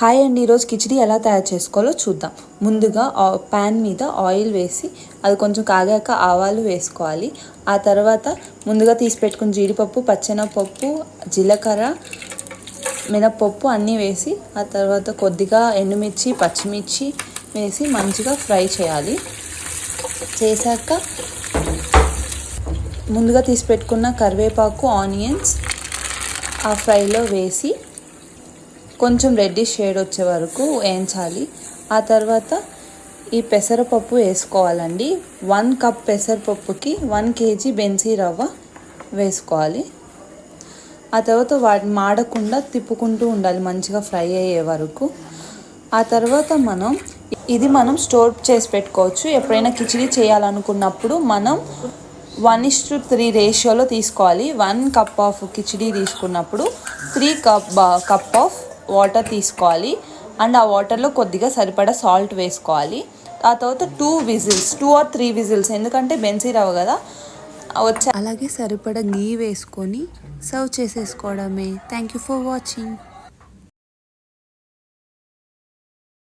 Hi అండి, ఈరోజు కిచిడి ఎలా తయారు చేసుకోవాలో చూద్దాం. ముందుగా ప్యాన్ మీద ఆయిల్ వేసి అది కొంచెం కాగాక ఆవాలు వేసుకోవాలి. ఆ తర్వాత ముందుగా తీసి పెట్టుకున్న జీడిపప్పు, పచ్చెనపప్పు, జీలకర్ర, మినప్పప్పు అన్నీ వేసి ఆ తర్వాత కొద్దిగా ఎండుమిర్చి, పచ్చిమిర్చి వేసి మంచిగా ఫ్రై చేయాలి. చేశాక ముందుగా తీసి పెట్టుకున్న కరివేపాకు, ఆనియన్స్ ఆ ఫ్రైలో వేసి కొంచెం రెడ్డిష్ షేడ్ వచ్చే వరకు వేయించాలి. ఆ తర్వాత ఈ పెసరపప్పు వేసుకోవాలండి. 1 కప్ పెసరపప్పుకి 1 kg బెన్సీ రవ్వ వేసుకోవాలి. ఆ తర్వాత వాటిని మాడకుండా తిప్పుకుంటూ ఉండాలి మంచిగా ఫ్రై అయ్యే వరకు. ఆ తర్వాత మనం స్టోర్ చేసి పెట్టుకోవచ్చు. ఎప్పుడైనా కిచిడి చేయాలనుకున్నప్పుడు మనం 1:3 రేషియోలో తీసుకోవాలి. 1 కప్ ఆఫ్ కిచిడి తీసుకున్నప్పుడు 3 కప్ ఆఫ్ వాటర్ తీసుకోవాలి. అండ్ ఆ వాటర్లో కొద్దిగా సరిపడా సాల్ట్ వేసుకోవాలి. ఆ తర్వాత 2 or 3 విజిల్స్, ఎందుకంటే బెన్సీ రవ్వ కదా అలాగే సరిపడా గీ వేసుకొని సర్వ్ చేసేసుకోవడమే. Thank you for watching.